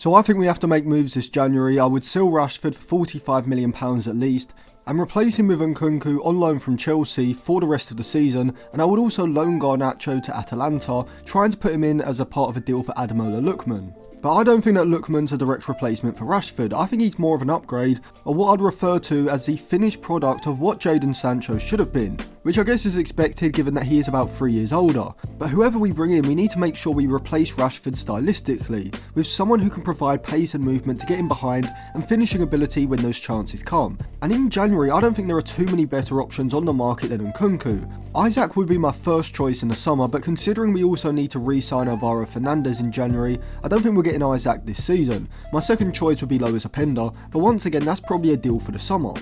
So I think we have to make moves this January. I would sell Rashford for £45 million at least, and replace him with Nkunku on loan from Chelsea for the rest of the season, and I would also loan Garnacho to Atalanta, trying to put him in as a part of a deal for Ademola Lookman. But I don't think that Lookman's a direct replacement for Rashford. I think he's more of an upgrade, or what I'd refer to as the finished product of what Jadon Sancho should have been, which I guess is expected given that he is about 3 years older. But whoever we bring in, we need to make sure we replace Rashford stylistically, with someone who can provide pace and movement to get in behind and finishing ability when those chances come. And in January, I don't think there are too many better options on the market than Nkunku. Isaac would be my first choice in the summer, but considering we also need to re-sign Alvaro Fernandez in January, I don't think we're getting Isaac this season. My second choice would be Lois Openda, but once again that's probably a deal for the summer.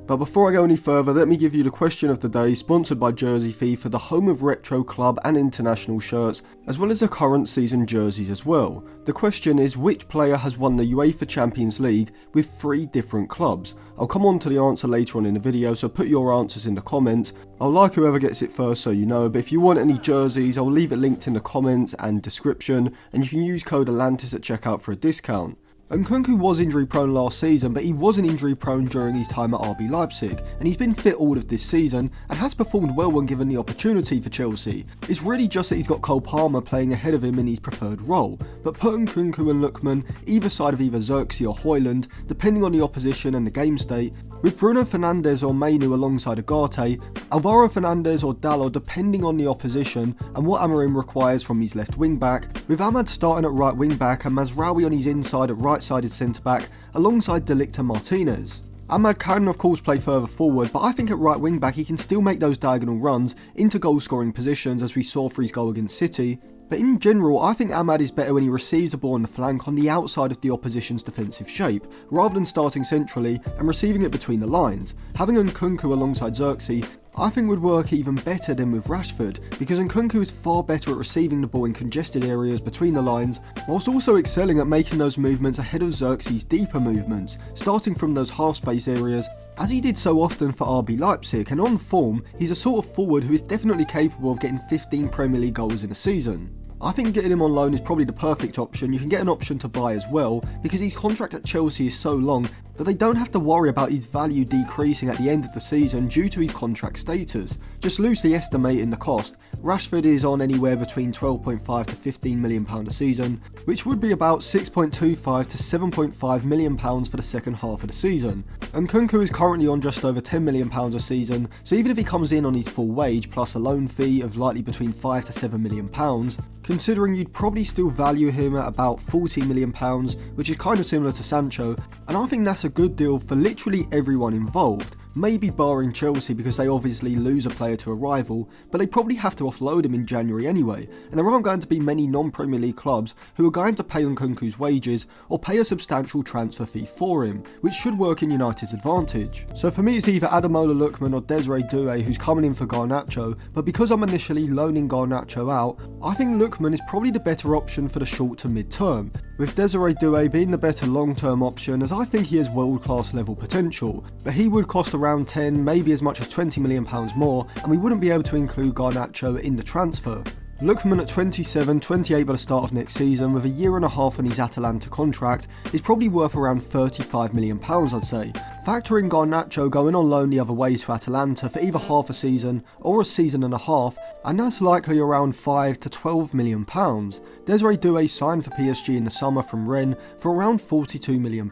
But before I go any further, let me give you the question of the day, sponsored by Jersey FIFA, the home of retro club and international shirts, as well as the current season jerseys as well. The question is, which player has won the UEFA Champions League with 3 different clubs? I'll come on to the answer later on in the video, so put your answers in the comments. I'll like whoever gets it first so you know, but if you want any jerseys, I'll leave it linked in the comments and description, and you can use code Atlantis at checkout for a discount. Nkunku was injury prone last season, but he wasn't injury prone during his time at RB Leipzig, and he's been fit all of this season and has performed well when given the opportunity for Chelsea. It's really just that he's got Cole Palmer playing ahead of him in his preferred role, but put Nkunku and Lukman either side of either Zirkzee or Højlund, depending on the opposition and the game state, with Bruno Fernandes or Mainu alongside Ugarte, Alvaro Fernandez or Dalot depending on the opposition and what Amorim requires from his left wing back, with Ahmad starting at right wing back and Mazraoui on his inside at right sided centre back alongside De Ligt and Martinez. Ahmad can of course play further forward, but I think at right wing back he can still make those diagonal runs into goal scoring positions as we saw for his goal against City. But in general, I think Ahmad is better when he receives the ball on the flank on the outside of the opposition's defensive shape, rather than starting centrally and receiving it between the lines. Having Nkunku alongside Zirkzee I think would work even better than with Rashford, because Nkunku is far better at receiving the ball in congested areas between the lines, whilst also excelling at making those movements ahead of Zirkzee's deeper movements, starting from those half-space areas, as he did so often for RB Leipzig, and on form, he's a sort of forward who is definitely capable of getting 15 Premier League goals in a season. I think getting him on loan is probably the perfect option. You can get an option to buy as well, because his contract at Chelsea is so long that they don't have to worry about his value decreasing at the end of the season due to his contract status. Just loosely estimating the cost, Rashford is on anywhere between £12.5 to £15 million a season, which would be about £6.25 to £7.5 million for the second half of the season. Nkunku is currently on just over £10 million a season, so even if he comes in on his full wage plus a loan fee of likely between £5 to £7 million, considering you'd probably still value him at about £40 million, which is kind of similar to Sancho, and I think that's a good deal for literally everyone involved. Maybe barring Chelsea because they obviously lose a player to a rival, but they probably have to offload him in January anyway, and there aren't going to be many non-Premier League clubs who are going to pay Nkunku's wages or pay a substantial transfer fee for him, which should work in United's advantage. So for me it's either Ademola Lookman or Zirkzee Doué who's coming in for Garnacho, but because I'm initially loaning Garnacho out, I think Lookman is probably the better option for the short to mid-term, with Zirkzee Doué being the better long-term option, as I think he has world-class level potential, but he would cost around 10, maybe as much as £20 million more, and we wouldn't be able to include Garnacho in the transfer. Lookman at 27, 28 by the start of next season, with a year and a half on his Atalanta contract, is probably worth around £35 million I'd say. Factor in Garnacho going on loan the other way to Atalanta for either half a season or a season and a half, and that's likely around £5 to £12 million. Zirkzee Doué signed for PSG in the summer from Rennes for around £42 million,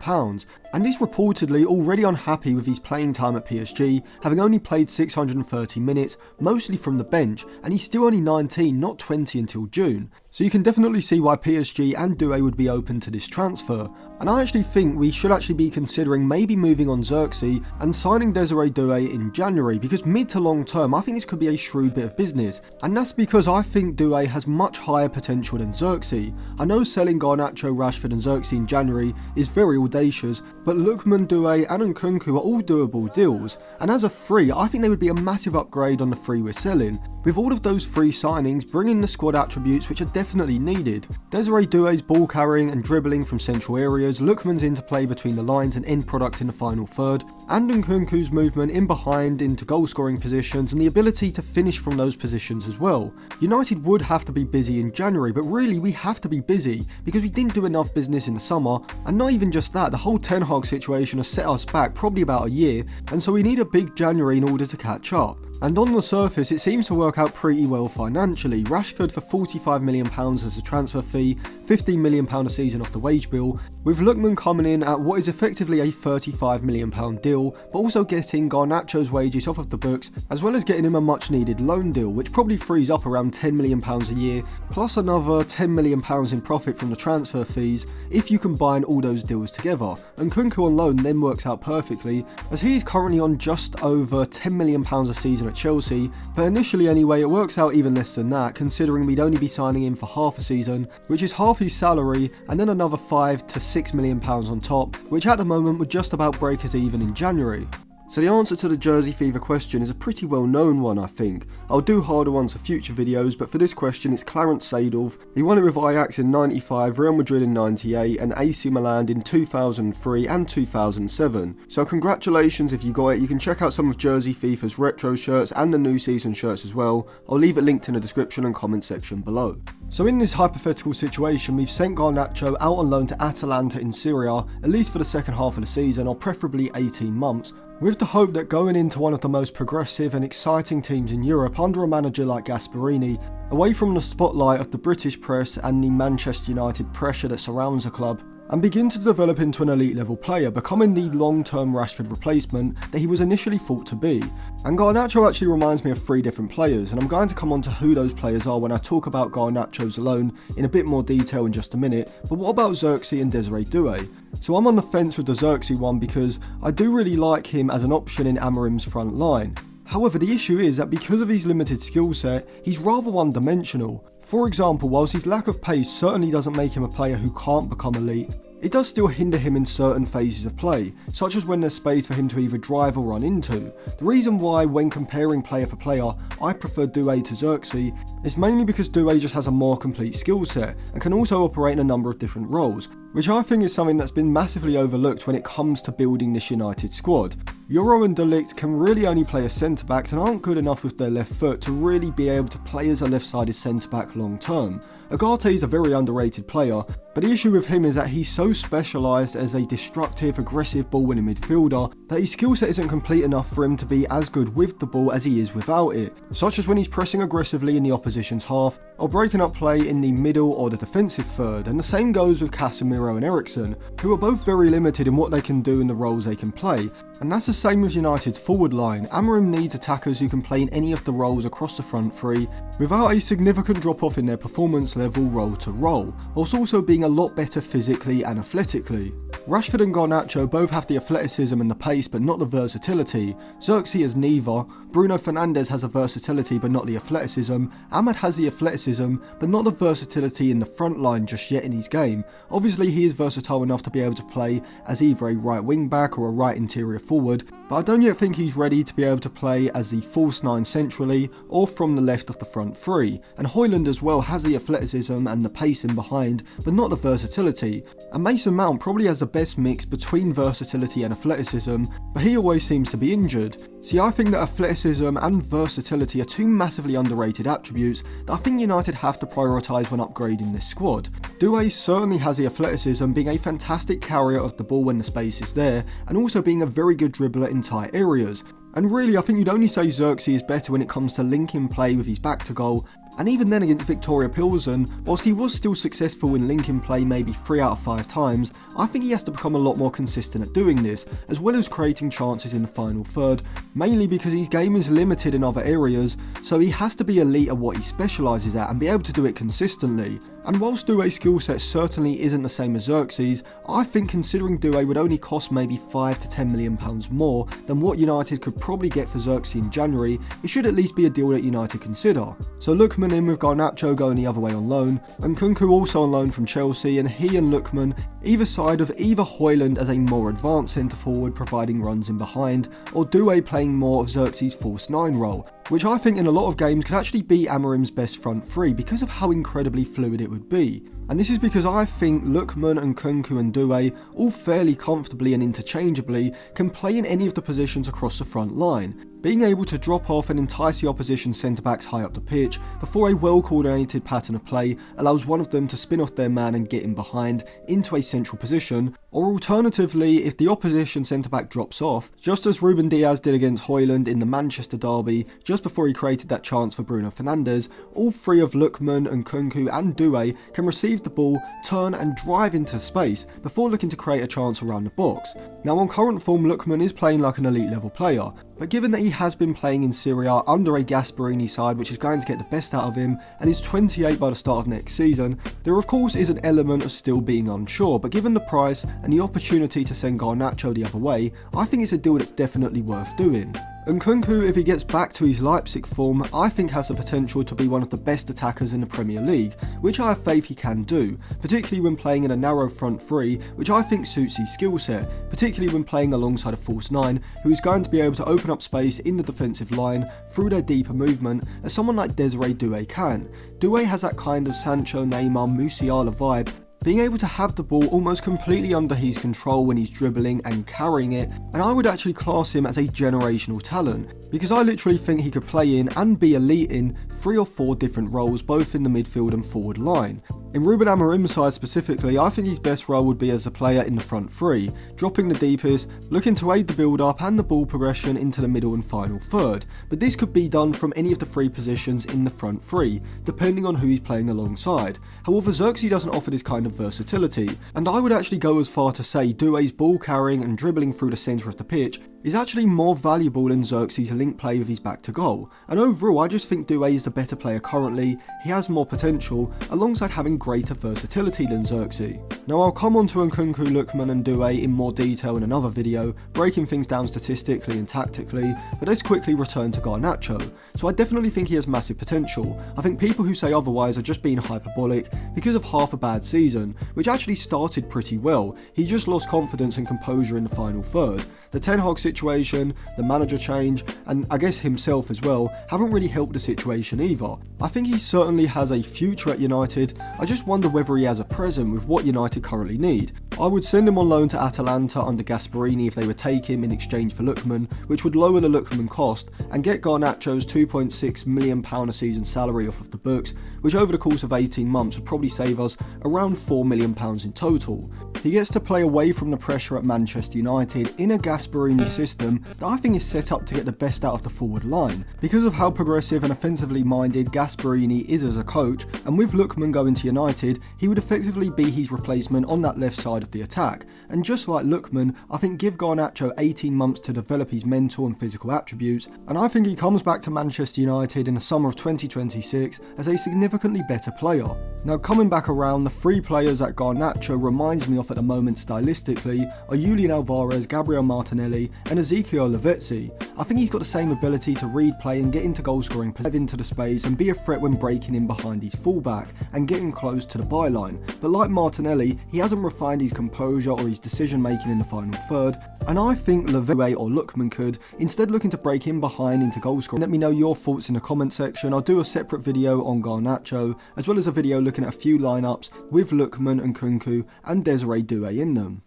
and is reportedly already unhappy with his playing time at PSG, having only played 630 minutes, mostly from the bench, and he's still only 19, not 20 until June. So you can definitely see why PSG and Doué would be open to this transfer. And I actually think we should actually be considering maybe moving on Zirkzee and signing Zirkzee Doué in January, because mid to long term I think this could be a shrewd bit of business, and that's because I think Doué has much higher potential than Zirkzee. I know selling Garnacho, Rashford and Zirkzee in January is very audacious, but Lukman, Doué and Nkunku are all doable deals, and as a free I think they would be a massive upgrade on the free we're selling. With all of those three signings bringing the squad attributes which are definitely needed. Desiree Doué's ball carrying and dribbling from central areas, Lukman's interplay between the lines and end product in the final third, and Nkunku's movement in behind into goal scoring positions and the ability to finish from those positions as well. United would have to be busy in January, but really we have to be busy because we didn't do enough business in the summer, and not even just that, the whole Ten Hag situation has set us back probably about a year, and so we need a big January in order to catch up. And on the surface, it seems to work out pretty well financially. Rashford for £45 million as a transfer fee, £15 million a season off the wage bill, with Lukman coming in at what is effectively a £35 million deal, but also getting Garnacho's wages off of the books, as well as getting him a much needed loan deal, which probably frees up around £10 million a year, plus another £10 million in profit from the transfer fees, if you combine all those deals together. And Nkunku on loan then works out perfectly, as he is currently on just over £10 million a season at Chelsea, but initially anyway it works out even less than that, considering we'd only be signing him for half a season, which is half his salary, and then another £5 to £6 million on top, which at the moment would just about break us even in January. So the answer to the Jersey Fever question is a pretty well known one, I think. I'll do harder ones for future videos, but for this question it's Clarence Seedorf. He won it with Ajax in 95, Real Madrid in 98 and AC Milan in 2003 and 2007. So congratulations if you got it. You can check out some of Jersey Fever's retro shirts and the new season shirts as well. I'll leave it linked in the description and comment section below. So in this hypothetical situation, we've sent Garnacho out on loan to Atalanta in Syria, at least for the second half of the season, or preferably 18 months, with the hope that going into one of the most progressive and exciting teams in Europe under a manager like Gasperini, away from the spotlight of the British press and the Manchester United pressure that surrounds the club, and begin to develop into an elite level player, becoming the long-term Rashford replacement that he was initially thought to be. And Garnacho actually reminds me of three different players, and I'm going to come on to who those players are when I talk about Garnacho's loan in a bit more detail in just a minute. But what about Zirkzee and Desiree Doué? So I'm on the fence with the Zirkzee one because I do really like him as an option in Amorim's front line. However, the issue is that because of his limited skill set, he's rather one-dimensional. For example, whilst his lack of pace certainly doesn't make him a player who can't become elite, it does still hinder him in certain phases of play, such as when there's space for him to either drive or run into. The reason why, when comparing player for player, I prefer Doué to Zirkzee is mainly because Doué just has a more complete skill set and can also operate in a number of different roles, which I think is something that's been massively overlooked when it comes to building this United squad. Euro and De Ligt can really only play as centre-backs and aren't good enough with their left foot to really be able to play as a left-sided centre-back long term. Ugarte is a very underrated player, but the issue with him is that he's so specialised as a destructive, aggressive ball-winning midfielder that his skill set isn't complete enough for him to be as good with the ball as he is without it, such as when he's pressing aggressively in the opposition's half, or breaking up play in the middle or the defensive third, and the same goes with Casemiro and Eriksen, who are both very limited in what they can do and the roles they can play. And that's the same with United's forward line. Amorim needs attackers who can play in any of the roles across the front three, without a significant drop-off in their performance level role to role, whilst also being a lot better physically and athletically. Rashford and Garnacho both have the athleticism and the pace but not the versatility. Zirkzee has neither. Bruno Fernandes has the versatility but not the athleticism. Ahmad has the athleticism but not the versatility in the front line just yet in his game. Obviously he is versatile enough to be able to play as either a right wing back or a right interior forward, but I don't yet think he's ready to be able to play as the false 9 centrally or from the left of the front three. And Højlund as well has the athleticism and the pace in behind but not the versatility. And Mason Mount probably has the best mix between versatility and athleticism, but he always seems to be injured. See, I think that athleticism and versatility are two massively underrated attributes that I think United have to prioritise when upgrading this squad. Doué certainly has the athleticism, being a fantastic carrier of the ball when the space is there, and also being a very good dribbler in tight areas. And really, I think you'd only say Zirkzee is better when it comes to linking play with his back to goal, and even then against Victoria Pilsen, whilst he was still successful in linking play maybe 3 out of 5 times, I think he has to become a lot more consistent at doing this, as well as creating chances in the final third, mainly because his game is limited in other areas, so he has to be elite at what he specialises at and be able to do it consistently. And whilst Doué's skill set certainly isn't the same as Zirkzee's, I think considering Doué would only cost maybe £5 to £10 million more than what United could probably get for Zirkzee in January, it should at least be a deal that United consider. So Lukman in with Garnacho going the other way on loan, and Nkunku also on loan from Chelsea, and he and Lukman either side of either Højlund as a more advanced centre forward providing runs in behind, or Doué playing more of Zirkzee's false 9 role. which I think in a lot of games could actually be Amorim's best front three because of how incredibly fluid it would be. And this is because I think Lukman and Nkunku and Doué, all fairly comfortably and interchangeably, can play in any of the positions across the front line, being able to drop off and entice the opposition centre-backs high up the pitch before a well-coordinated pattern of play allows one of them to spin off their man and get in behind into a central position, or alternatively, if the opposition centre-back drops off, just as Ruben Diaz did against Højlund in the Manchester derby just before he created that chance for Bruno Fernandes, all three of Lukman, Nkunku and Doué can receive the ball, turn and drive into space before looking to create a chance around the box. Now on current form, Lukman is playing like an elite level player, but given that he has been playing in Serie A under a Gasperini side which is going to get the best out of him and is 28 by the start of next season, there of course is an element of still being unsure, but given the price and the opportunity to send Garnacho the other way, I think it's a deal that's definitely worth doing. Nkunku, if he gets back to his Leipzig form, I think has the potential to be one of the best attackers in the Premier League, which I have faith he can do, particularly when playing in a narrow front three, which I think suits his skill set, particularly when playing alongside a false nine, who is going to be able to open up space in the defensive line through their deeper movement, as someone like Zirkzee Doué can. Doué has that kind of Sancho, Neymar, Musiala vibe, being able to have the ball almost completely under his control when he's dribbling and carrying it, and I would actually class him as a generational talent, because I literally think he could play in and be elite in 3 or 4 different roles, both in the midfield and forward line. In Ruben Amorim's side specifically, I think his best role would be as a player in the front three, dropping the deepest, looking to aid the build-up and the ball progression into the middle and final third, but this could be done from any of the 3 positions in the front three, depending on who he's playing alongside. However, Zirkzee doesn't offer this kind of versatility, and I would actually go as far to say Doué's ball carrying and dribbling through the centre of the pitch is actually more valuable than Zirkzee's link play with his back to goal, and overall I just think Doué is the better player currently. He has more potential, alongside having greater versatility than Zirkzee. Now I'll come on to Nkunku, Lukman and Doué in more detail in another video, breaking things down statistically and tactically, but let's quickly return to Garnacho. So I definitely think he has massive potential. I think people who say otherwise are just being hyperbolic because of half a bad season, which actually started pretty well. He just lost confidence and composure in the final third. The Ten Hag situation, the manager change, and I guess himself as well, haven't really helped the situation either. I think he certainly has a future at United, I just wonder whether he has a present with what United currently need. I would send him on loan to Atalanta under Gasperini if they would take him in exchange for Lukman, which would lower the Lukman cost, and get Garnacho's £2.6 million a season salary off of the books, which over the course of 18 months would probably save us around £4 million in total. He gets to play away from the pressure at Manchester United in a Gasperini system that I think is set up to get the best out of the forward line, because of how progressive and offensively minded Gasperini is as a coach, and with Lukman going to United, he would effectively be his replacement on that left side of the attack. And just like Lukman, I think give Garnacho 18 months to develop his mental and physical attributes, and I think he comes back to Manchester United in the summer of 2026 as a significantly better player. Now coming back around, the 3 players that Garnacho reminds me of at the moment stylistically are Julian Alvarez, Gabriel Martinelli and Ezequiel Lavezzi. I think he's got the same ability to read play and get into goal scoring, dive into the space and be a threat when breaking in behind his fullback and getting close to the byline. But like Martinelli, he hasn't refined his composure or his decision making in the final third, and I think Lavezzi or Lukman could, instead looking to break in behind into goal scoring. Let me know your thoughts in the comment section. I'll do a separate video on Garnacho, as well as a video looking at a few lineups with Lukman and Nkunku and Zirkzee Doué in them.